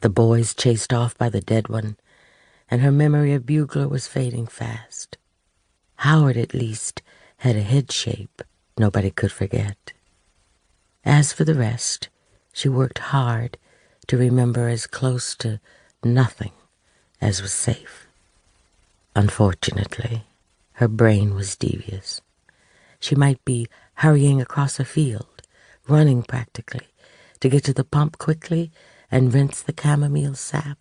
The boys chased off by the dead one, and her memory of Bugler was fading fast. Howard, at least, had a head shape nobody could forget. As for the rest, she worked hard to remember as close to nothing as was safe. Unfortunately, her brain was devious. She might be hurrying across a field, running practically, to get to the pump quickly and rinse the chamomile sap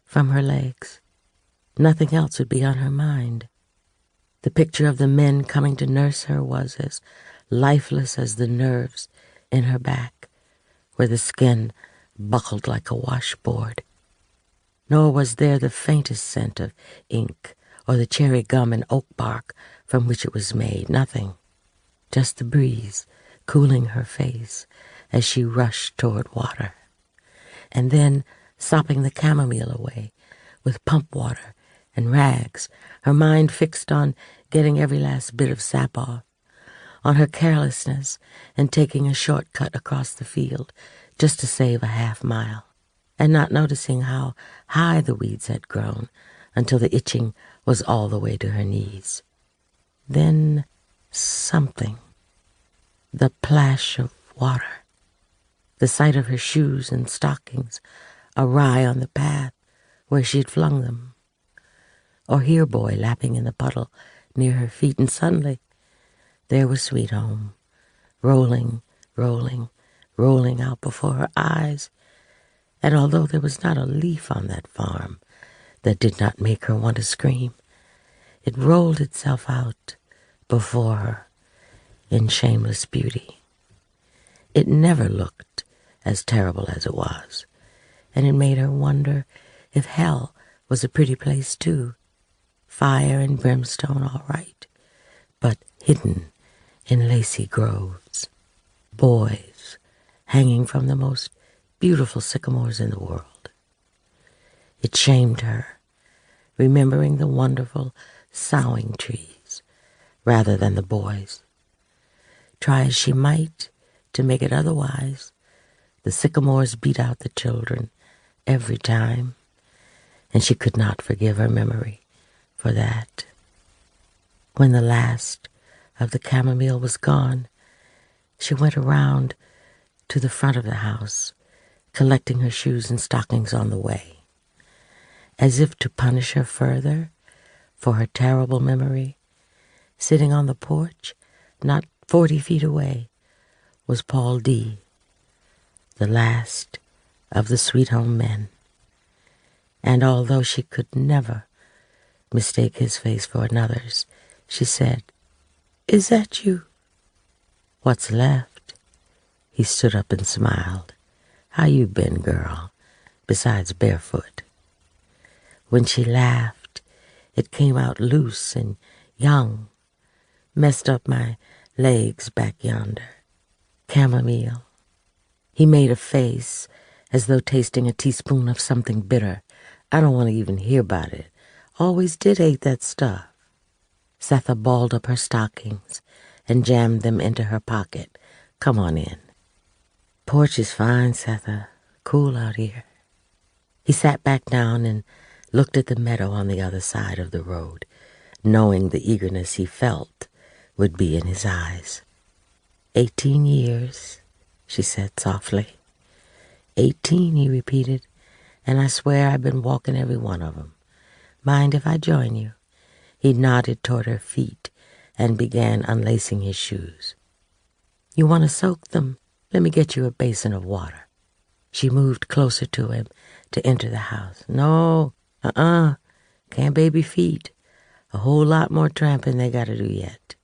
from her legs. Nothing else would be on her mind. The picture of the men coming to nurse her was as lifeless as the nerves in her back, where the skin buckled like a washboard. Nor was there the faintest scent of ink or the cherry gum and oak bark from which it was made. Nothing. Just the breeze cooling her face as she rushed toward water, and then sopping the chamomile away with pump water and rags, her mind fixed on getting every last bit of sap off, on her carelessness and taking a shortcut across the field just to save a half-mile, and not noticing how high the weeds had grown until the itching was all the way to her knees. Then something, the plash of water, the sight of her shoes and stockings awry on the path where she had flung them, or hear boy lapping in the puddle near her feet, and suddenly there was Sweet Home, rolling, rolling, rolling out before her eyes, and although there was not a leaf on that farm that did not make her want to scream, it rolled itself out before her in shameless beauty. It never looked as terrible as it was, and it made her wonder if hell was a pretty place too. Fire and brimstone, all right, but hidden in lacy groves. Boys hanging from the most beautiful sycamores in the world. It shamed her, remembering the wonderful soughing trees rather than the boys. Try as she might to make it otherwise, the sycamores beat out the children every time, and she could not forgive her memory for that. When the last of the chamomile was gone, she went around to the front of the house, collecting her shoes and stockings on the way. As if to punish her further for her terrible memory, sitting on the porch, not 40 feet away, was Paul D., the last of the Sweet Home men. And although she could never mistake his face for another's, she said, "Is that you?" "What's left?" He stood up and smiled. "How you been, girl, besides barefoot?" When she laughed, it came out loose and young, messed up my legs back yonder. Chamomile. He made a face as though tasting a teaspoon of something bitter. "I don't want to even hear about it. Always did hate that stuff." Setha balled up her stockings and jammed them into her pocket. "Come on in." "Porch is fine, Setha. Cool out here." He sat back down and looked at the meadow on the other side of the road, knowing the eagerness he felt would be in his eyes. 18 years, she said softly. 18, he repeated, "and I swear I've been walking every one of 'em. Mind if I join you?" He nodded toward her feet and began unlacing his shoes. "You want to soak them? Let me get you a basin of water." She moved closer to him to enter the house. "No, can't baby feet. A whole lot more tramping they gotta do yet."